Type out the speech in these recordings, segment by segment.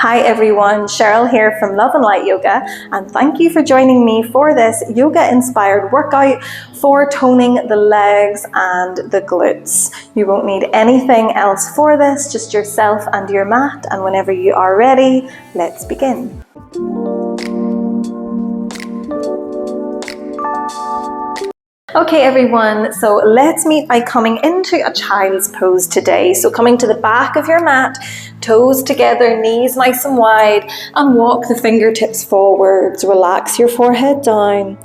Hi everyone, Cheryl here from Love and Light Yoga, and thank you for joining me for this yoga-inspired workout for toning the legs and the glutes. You won't need anything else for this, just yourself and your mat, and whenever you are ready, let's begin. Okay everyone, so let's meet by coming into a child's pose today. So coming to the back of your mat, toes together, knees nice and wide, and walk the fingertips forwards. Relax your forehead down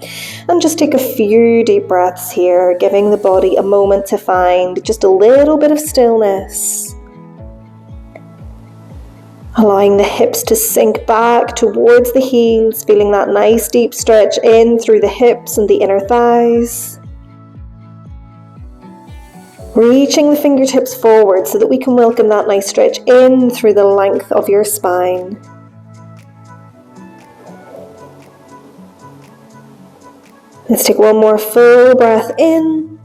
and just take a few deep breaths here, giving the body a moment to find just a little bit of stillness. Allowing the hips to sink back towards the heels, feeling that nice deep stretch in through the hips and the inner thighs. Reaching the fingertips forward so that we can welcome that nice stretch in through the length of your spine. Let's take one more full breath in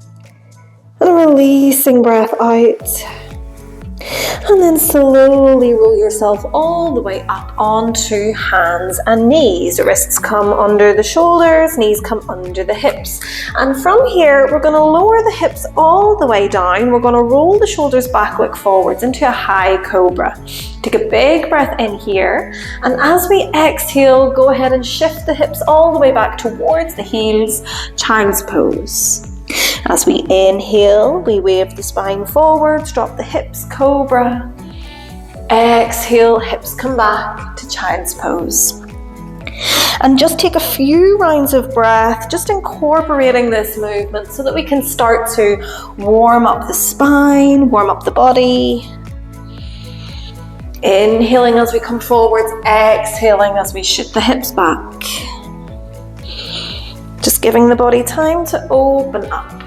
and a releasing breath out. And then slowly roll yourself all the way up onto hands and knees. Wrists come under the shoulders, knees come under the hips. And from here, we're going to lower the hips all the way down. We're going to roll the shoulders back, look forwards into a high cobra. Take a big breath in here. And as we exhale, go ahead and shift the hips all the way back towards the heels, child's pose. As we inhale, we wave the spine forwards, drop the hips, cobra. Exhale, hips come back to child's pose. And just take a few rounds of breath, just incorporating this movement so that we can start to warm up the spine, warm up the body. Inhaling as we come forwards, exhaling as we shoot the hips back. Just giving the body time to open up.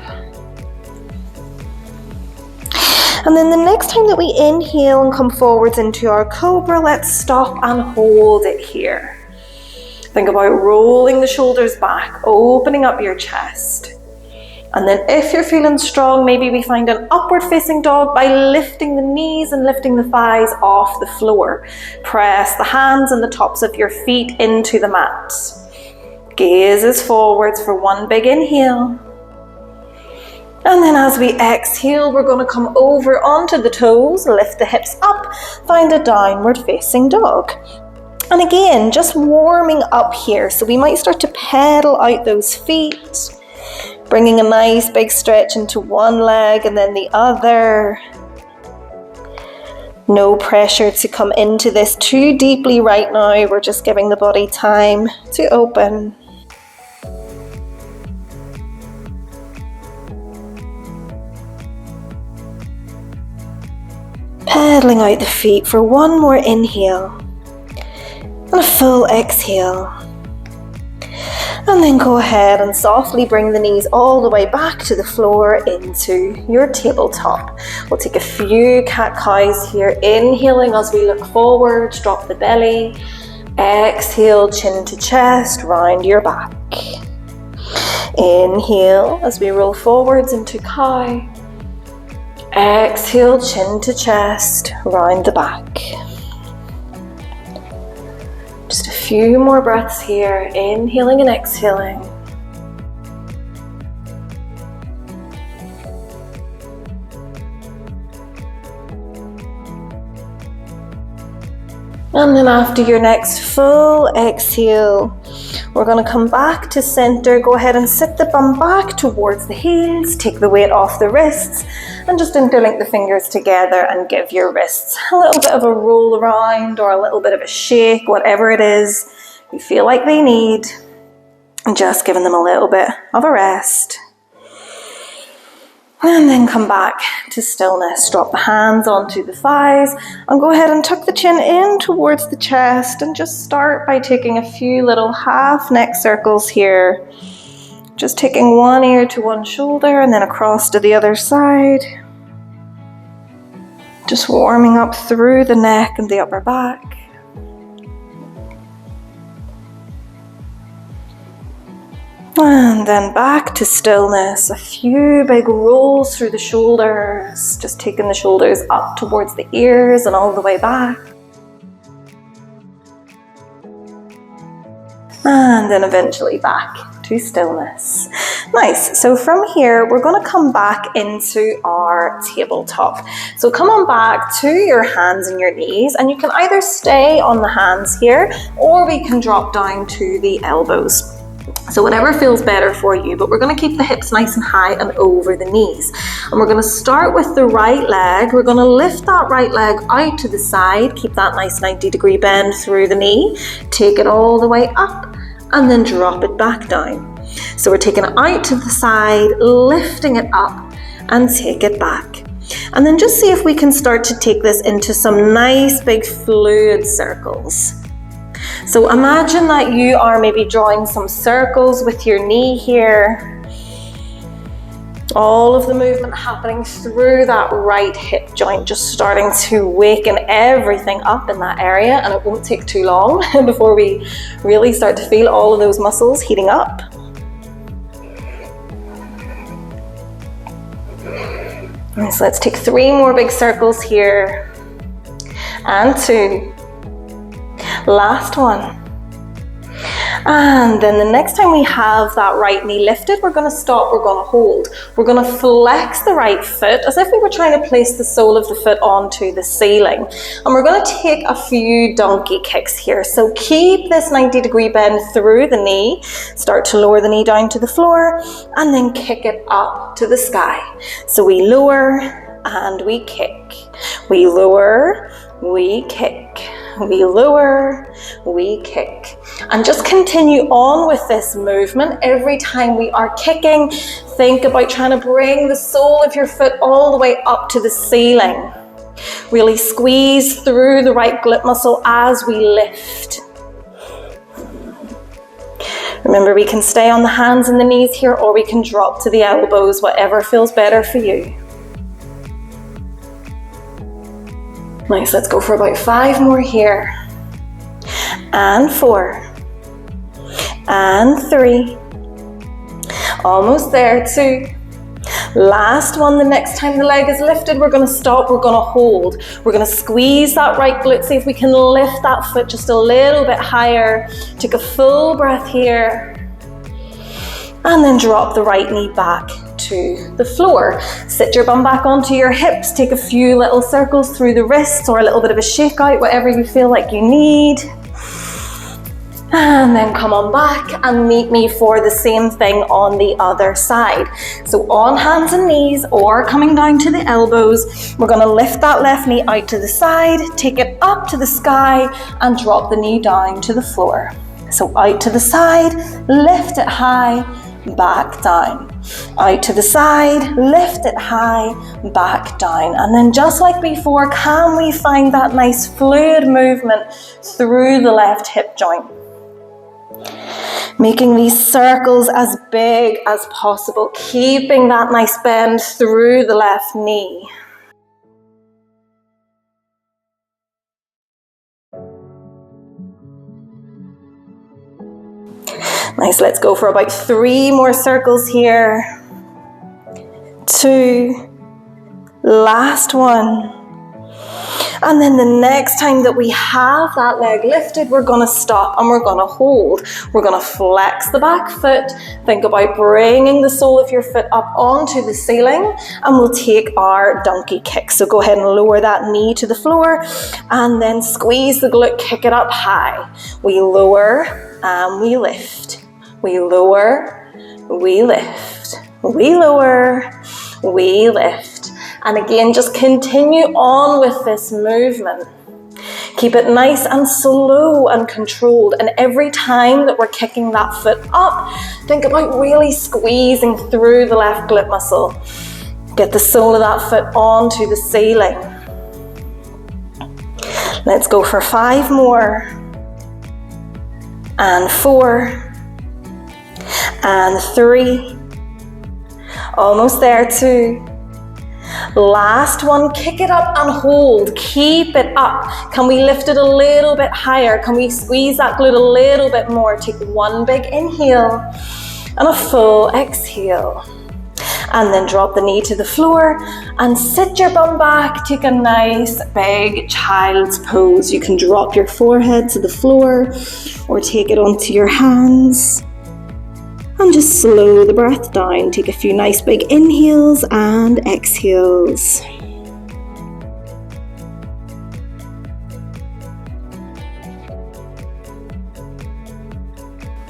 And then the next time that we inhale and come forwards into our cobra, let's stop and hold it here. Think about rolling the shoulders back, opening up your chest. And then if you're feeling strong, maybe we find an upward facing dog by lifting the knees and lifting the thighs off the floor. Press the hands and the tops of your feet into the mat. Gazes forwards for one big inhale. And then as we exhale, we're going to come over onto the toes, lift the hips up, find a downward facing dog. And again, just warming up here. So we might start to pedal out those feet, bringing a nice big stretch into one leg and then the other. No pressure to come into this too deeply right now. We're just giving the body time to open. Pedaling out the feet for one more inhale and a full exhale. And then go ahead and softly bring the knees all the way back to the floor into your tabletop. We'll take a few cat-cows here, inhaling as we look forward, drop the belly. Exhale, chin to chest, round your back. Inhale as we roll forwards into cow. Exhale, chin to chest, round the back. Just a few more breaths here, inhaling and exhaling. And then after your next full exhale, we're going to come back to center. Go ahead and sit the bum back towards the heels. Take the weight off the wrists and just interlink the fingers together and give your wrists a little bit of a roll around or a little bit of a shake, whatever it is you feel like they need. And just giving them a little bit of a rest. And then come back to stillness. Drop the hands onto the thighs and go ahead and tuck the chin in towards the chest and just start by taking a few little half neck circles here. Just taking one ear to one shoulder and then across to the other side. Just warming up through the neck and the upper back. And then back to stillness. A few big rolls through the shoulders. Just taking the shoulders up towards the ears and all the way back. And then eventually back to stillness. Nice. So from here, we're going to come back into our tabletop. So come on back to your hands and your knees, and you can either stay on the hands here, or we can drop down to the elbows. So whatever feels better for you, but we're going to keep the hips nice and high and over the knees. And we're going to start with the right leg. We're going to lift that right leg out to the side, keep that nice 90-degree bend through the knee, take it all the way up, and then drop it back down. So we're taking it out to the side, lifting it up, and take it back. And then just see if we can start to take this into some nice big fluid circles. So imagine that you are maybe drawing some circles with your knee here. All of the movement happening through that right hip joint, just starting to waken everything up in that area, and it won't take too long before we really start to feel all of those muscles heating up. And so let's take 3 more big circles here, and 2. Last one. And then the next time we have that right knee lifted, we're going to stop, we're going to hold. We're going to flex the right foot as if we were trying to place the sole of the foot onto the ceiling. And we're going to take a few donkey kicks here. So keep this 90-degree bend through the knee. Start to lower the knee down to the floor, and then kick it up to the sky. So we lower and we kick. We lower, we kick. We lower, we kick. And just continue on with this movement. Every time we are kicking, think about trying to bring the sole of your foot all the way up to the ceiling. Really squeeze through the right glute muscle as we lift. Remember, we can stay on the hands and the knees here, or we can drop to the elbows, whatever feels better for you. Nice, let's go for about 5 more here. And 4. And 3. Almost there, 2. Last one. The next time the leg is lifted, we're going to stop, we're going to hold. We're going to squeeze that right glute, see if we can lift that foot just a little bit higher. Take a full breath here. And then drop the right knee back to the floor. Sit your bum back onto your hips. Take a few little circles through the wrists, or a little bit of a shake out, whatever you feel like you need. And then come on back and meet me for the same thing on the other side. So on hands and knees, or coming down to the elbows, we're going to lift that left knee out to the side, take it up to the sky, and drop the knee down to the floor. So out to the side, lift it high, back down. Out to the side, lift it high, back down. And then just like before, can we find that nice fluid movement through the left hip joint? Making these circles as big as possible, keeping that nice bend through the left knee. Nice, let's go for about 3 more circles here. 2. Last one. And then the next time that we have that leg lifted, we're going to stop and we're going to hold. We're going to flex the back foot. Think about bringing the sole of your foot up onto the ceiling, and we'll take our donkey kick. So go ahead and lower that knee to the floor, and then squeeze the glute, kick it up high. We lower and we lift. We lower, we lift. We lower, we lift. And again, just continue on with this movement. Keep it nice and slow and controlled. And every time that we're kicking that foot up, think about really squeezing through the left glute muscle. Get the sole of that foot onto the ceiling. Let's go for 5 more. And 4. And 3. Almost there, 2. Last one, kick it up and hold. Keep it up. Can we lift it a little bit higher? Can we squeeze that glute a little bit more? Take 1 big inhale and a full exhale. And then drop the knee to the floor and sit your bum back. Take a nice big child's pose. You can drop your forehead to the floor or take it onto your hands. And just slow the breath down. Take a few nice big inhales and exhales.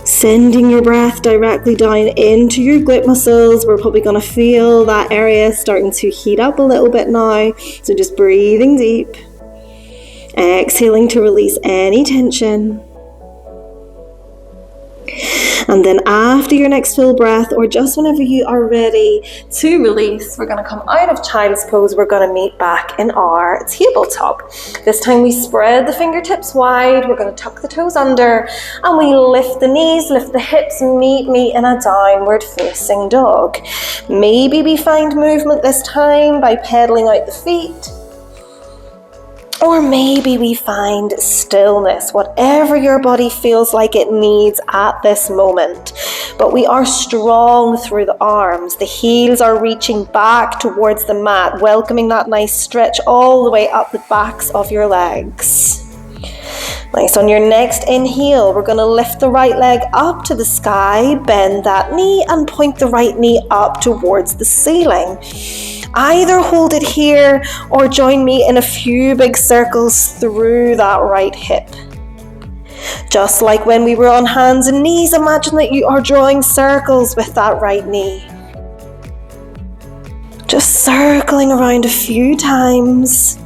Sending your breath directly down into your glute muscles. We're probably going to feel that area starting to heat up a little bit now. So just breathing deep. Exhaling to release any tension. And then after your next full breath, or just whenever you are ready to release, we're going to come out of child's pose. We're going to meet back in our tabletop. This time we spread the fingertips wide. We're going to tuck the toes under, and we lift the knees, lift the hips, meet me in a downward facing dog. Maybe we find movement this time by pedaling out the feet. Or maybe we find stillness, whatever your body feels like it needs at this moment. But we are strong through the arms. The heels are reaching back towards the mat, welcoming that nice stretch all the way up the backs of your legs. Nice. On your next inhale, we're going to lift the right leg up to the sky, bend that knee and point the right knee up towards the ceiling. Either hold it here or join me in a few big circles through that right hip. Just like when we were on hands and knees, imagine that you are drawing circles with that right knee. Just circling around a few times.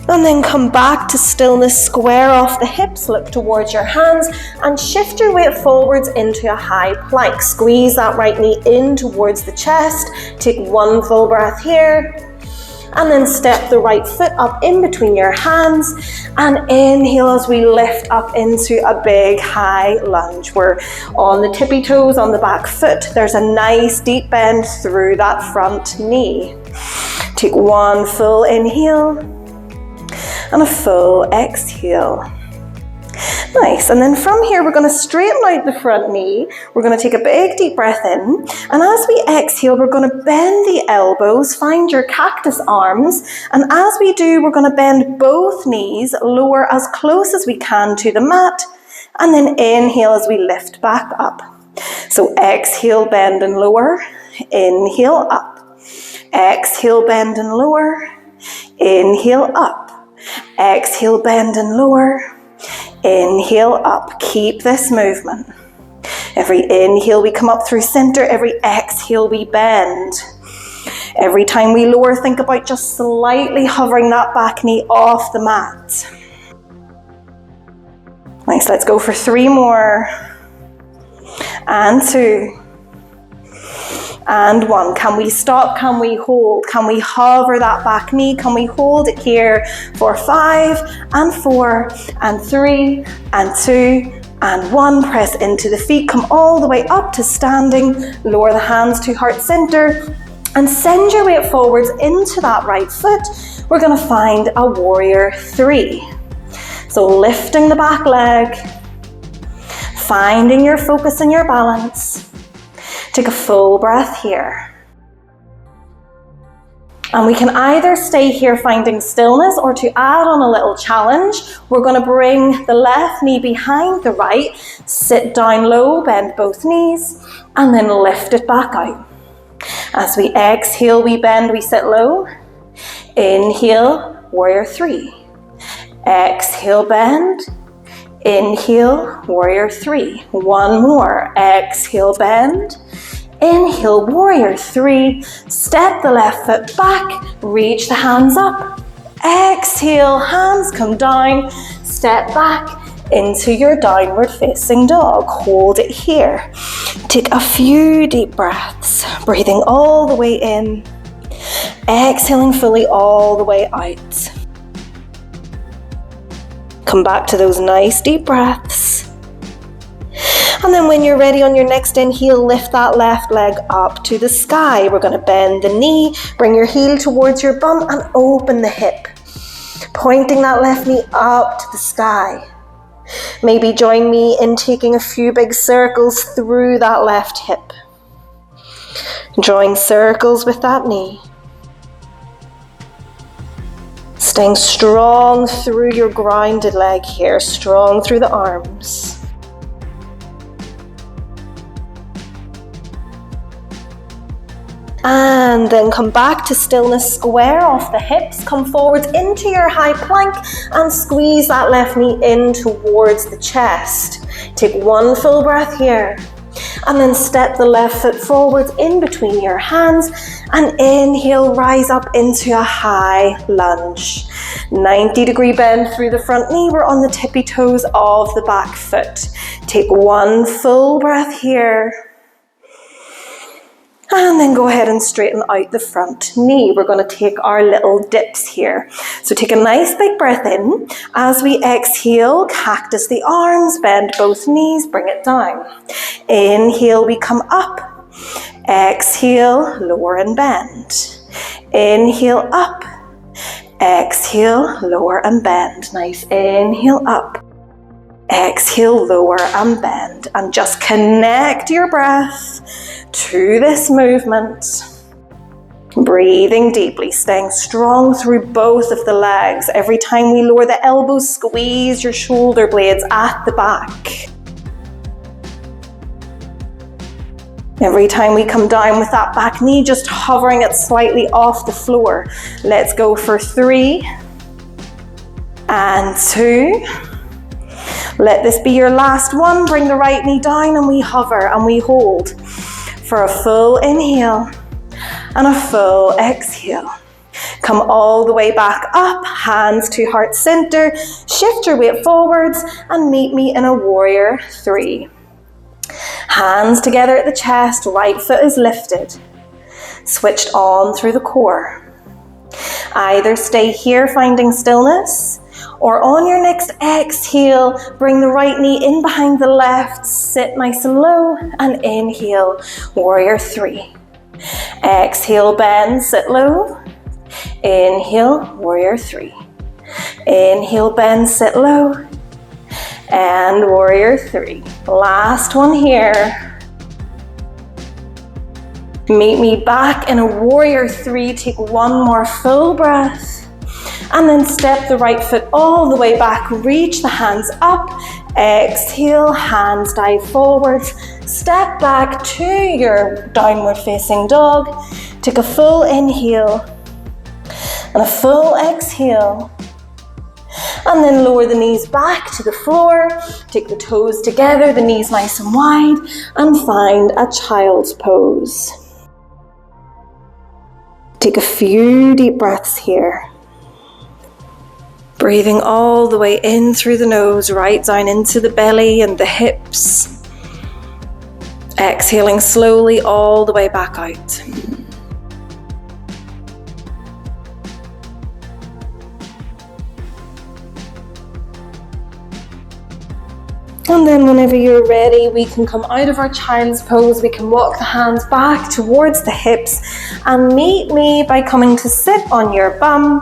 And then come back to stillness, square off the hips, look towards your hands and shift your weight forwards into a high plank. Squeeze that right knee in towards the chest. Take one full breath here. And then step the right foot up in between your hands and inhale as we lift up into a big high lunge. We're on the tippy toes on the back foot. There's a nice deep bend through that front knee. Take one full inhale. And a full exhale. Nice. And then from here, we're going to straighten out the front knee. We're going to take a big deep breath in. And as we exhale, we're going to bend the elbows, find your cactus arms. And as we do, we're going to bend both knees, lower as close as we can to the mat. And then inhale as we lift back up. So exhale, bend and lower. Inhale, up. Exhale, bend and lower. Inhale, up. Exhale, bend and lower. Inhale, up. Keep this movement. Every inhale we come up through center. Every exhale we bend. Every time we lower, think about just slightly hovering that back knee off the mat. Nice, let's go for 3 more. And 2. And 1. Can we stop? Can we hold? Can we hover that back knee? Can we hold it here for 5 and 4 and 3 and 2 and 1. Press into the feet. Come all the way up to standing. Lower the hands to heart center and send your weight forwards into that right foot. We're going to find a warrior 3. So lifting the back leg, finding your focus and your balance. Take a full breath here. And we can either stay here finding stillness, or to add on a little challenge, we're going to bring the left knee behind the right, sit down low, bend both knees, and then lift it back out. As we exhale, we bend, we sit low. Inhale, warrior 3. Exhale, bend. Inhale, warrior 3. 1 more. Exhale, bend. Inhale, warrior 3. Step the left foot back. Reach the hands up. Exhale, hands come down. Step back into your downward facing dog. Hold it here. Take a few deep breaths. Breathing all the way in. Exhaling fully all the way out. Come back to those nice deep breaths. And then when you're ready on your next inhale, lift that left leg up to the sky. We're going to bend the knee, bring your heel towards your bum and open the hip. Pointing that left knee up to the sky. Maybe join me in taking a few big circles through that left hip. Drawing circles with that knee. Staying strong through your grounded leg here, strong through the arms. And then come back to stillness, square off the hips, come forwards into your high plank and squeeze that left knee in towards the chest. Take one full breath here. And then step the left foot forwards in between your hands and inhale, rise up into a high lunge. 90-degree bend through the front knee. We're on the tippy toes of the back foot. Take one full breath here. And then go ahead and straighten out the front knee. We're going to take our little dips here. So take a nice big breath in. As we exhale, cactus the arms, bend both knees, bring it down. Inhale, we come up. Exhale, lower and bend. Inhale, up. Exhale, lower and bend. Nice. Inhale, up. Exhale, lower and bend. And just connect your breath to this movement. Breathing deeply, staying strong through both of the legs. Every time we lower the elbows, squeeze your shoulder blades at the back. Every time we come down with that back knee, just hovering it slightly off the floor. Let's go for 3 and 2. Let this be your last one. Bring the right knee down and we hover and we hold for a full inhale and a full exhale. Come all the way back up, hands to heart center. Shift your weight forwards and meet me in a warrior 3. Hands together at the chest, right foot is lifted. Switched on through the core. Either stay here finding stillness, or on your next exhale, bring the right knee in behind the left, sit nice and low, and inhale, warrior 3. Exhale, bend, sit low. Inhale, warrior 3. Inhale, bend, sit low. And warrior 3. Last one here. Meet me back in a warrior 3. Take one more full breath. And then step the right foot all the way back. Reach the hands up. Exhale, hands dive forwards. Step back to your downward facing dog. Take a full inhale and a full exhale. And then lower the knees back to the floor. Take the toes together, the knees nice and wide, and find a child's pose. Take a few deep breaths here. Breathing all the way in through the nose, right down into the belly and the hips. Exhaling slowly all the way back out. And then whenever you're ready, we can come out of our child's pose. We can walk the hands back towards the hips and meet me by coming to sit on your bum,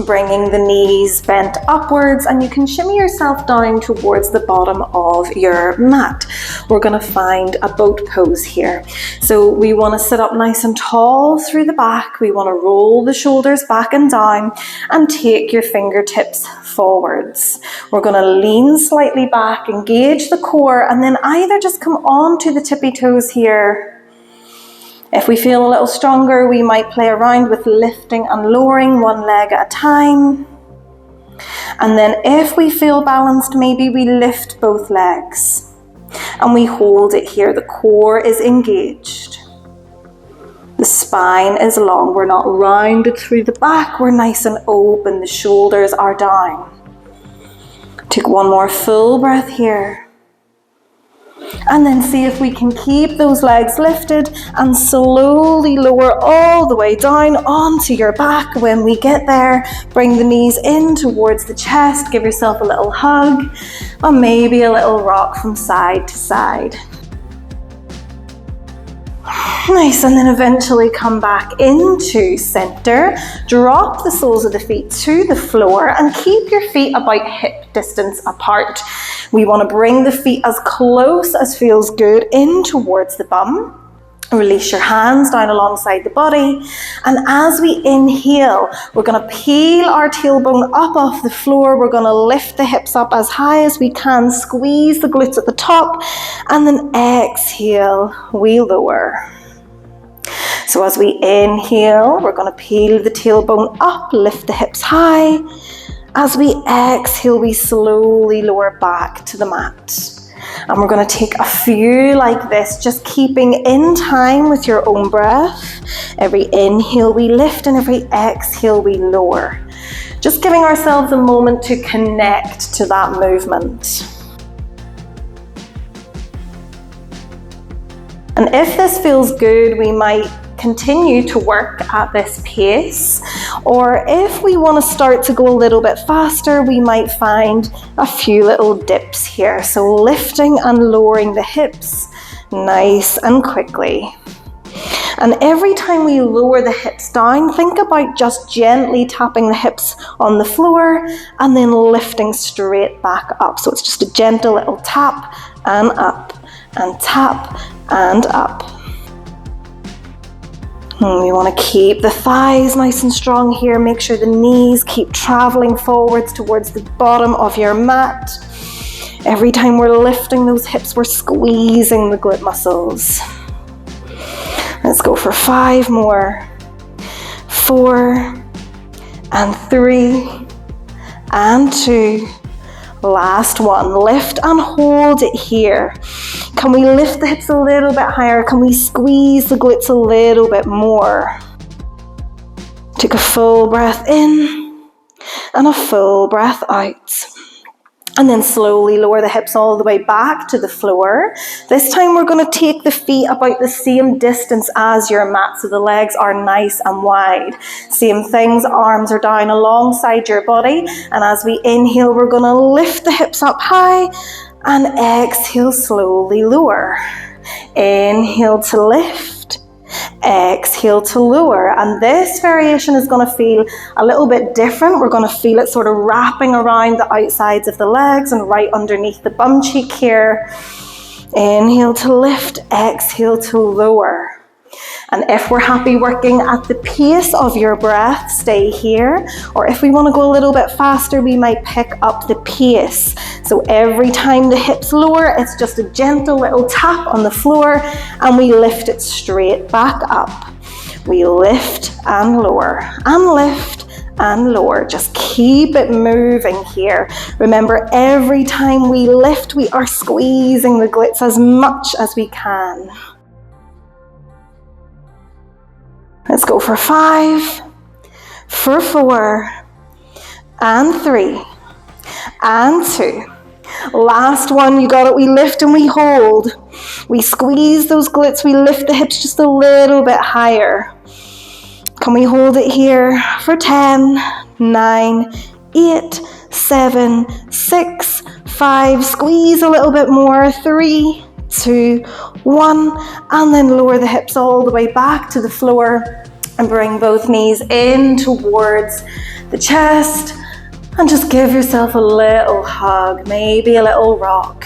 bringing the knees bent upwards, and you can shimmy yourself down towards the bottom of your mat. We're going to find a boat pose here. So we want to sit up nice and tall through the back. We want to roll the shoulders back and down and take your fingertips forwards. We're going to lean slightly back, engage the core, and then either just come on to the tippy toes here. If we feel a little stronger, we might play around with lifting and lowering one leg at a time. And then if we feel balanced, maybe we lift both legs and we hold it here. The core is engaged. The spine is long. We're not rounded through the back. We're nice and open. The shoulders are down. Take one more full breath here. And then see if we can keep those legs lifted and slowly lower all the way down onto your back. When we get there, bring the knees in towards the chest, give yourself a little hug, or maybe a little rock from side to side. Nice, and then eventually come back into center. Drop the soles of the feet to the floor and keep your feet about hip distance apart. We want to bring the feet as close as feels good in towards the bum. Release your hands down alongside the body. And as we inhale, we're going to peel our tailbone up off the floor. We're going to lift the hips up as high as we can, squeeze the glutes at the top, and then exhale, we lower. So as we inhale, we're going to peel the tailbone up, lift the hips high. As we exhale, we slowly lower back to the mat. And we're going to take a few like this, just keeping in time with your own breath. Every inhale we lift and every exhale we lower. Just giving ourselves a moment to connect to that movement. And if this feels good, we might continue to work at this pace, or if we want to start to go a little bit faster, we might find a few little dips here. So lifting and lowering the hips nice and quickly. And every time we lower the hips down, think about just gently tapping the hips on the floor and then lifting straight back up. So it's just a gentle little tap and up and tap and up. We want to keep the thighs nice and strong here. Make sure the knees keep traveling forwards towards the bottom of your mat. Every time we're lifting those hips, we're squeezing the glute muscles. Let's go for 5 more. 4 and 3 and 2. Last one. Lift and hold it here. Can we lift the hips a little bit higher? Can we squeeze the glutes a little bit more? Take a full breath in and a full breath out. And then slowly lower the hips all the way back to the floor. This time we're going to take the feet about the same distance as your mat, so the legs are nice and wide. Same things, arms are down alongside your body. And as we inhale, we're going to lift the hips up high and exhale, slowly lower. Inhale to lift. Exhale to lower, and this variation is going to feel a little bit different. We're going to feel it sort of wrapping around the outsides of the legs and right underneath the bum cheek here. Inhale to lift, exhale to lower. And if we're happy working at the pace of your breath, stay here. Or if we want to go a little bit faster, we might pick up the pace. So every time the hips lower, it's just a gentle little tap on the floor and we lift it straight back up. We lift and lower and lift and lower. Just keep it moving here. Remember, every time we lift, we are squeezing the glutes as much as we can. Let's go for 5, for 4, and 3, and 2. Last one, you got it. We lift and we hold. We squeeze those glutes. We lift the hips just a little bit higher. Can we hold it here for 10, 9, 8, 7, 6, 5. Squeeze a little bit more. 3, 2, 1, and then lower the hips all the way back to the floor and bring both knees in towards the chest and just give yourself a little hug, maybe a little rock.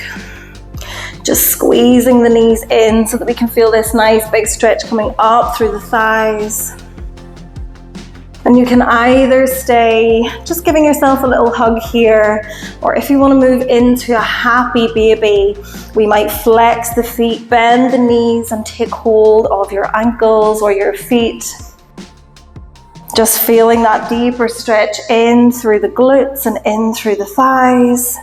Just squeezing the knees in so that we can feel this nice big stretch coming up through the thighs. And you can either stay just giving yourself a little hug here, or if you want to move into a happy baby, we might flex the feet, bend the knees, and take hold of your ankles or your feet. Just feeling that deeper stretch in through the glutes and in through the thighs.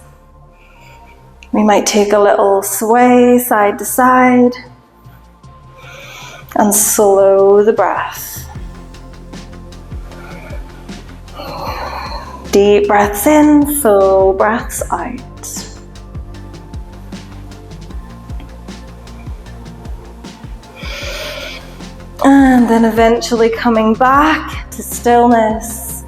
We might take a little sway side to side and slow the breath. Deep breaths in, full breaths out. And then eventually coming back to stillness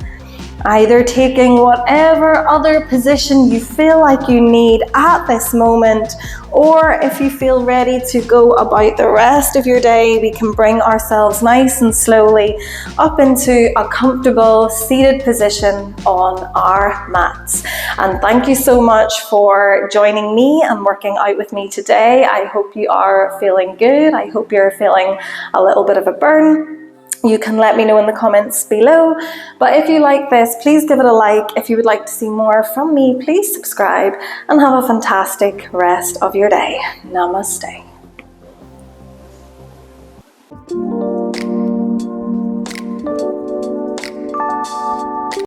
Either taking whatever other position you feel like you need at this moment, or if you feel ready to go about the rest of your day, we can bring ourselves nice and slowly up into a comfortable seated position on our mats. And thank you so much for joining me and working out with me today. I hope you are feeling good. I hope you're feeling a little bit of a burn. You can let me know in the comments below. But if you like this, please give it a like. If you would like to see more from me, please subscribe and have a fantastic rest of your day. Namaste.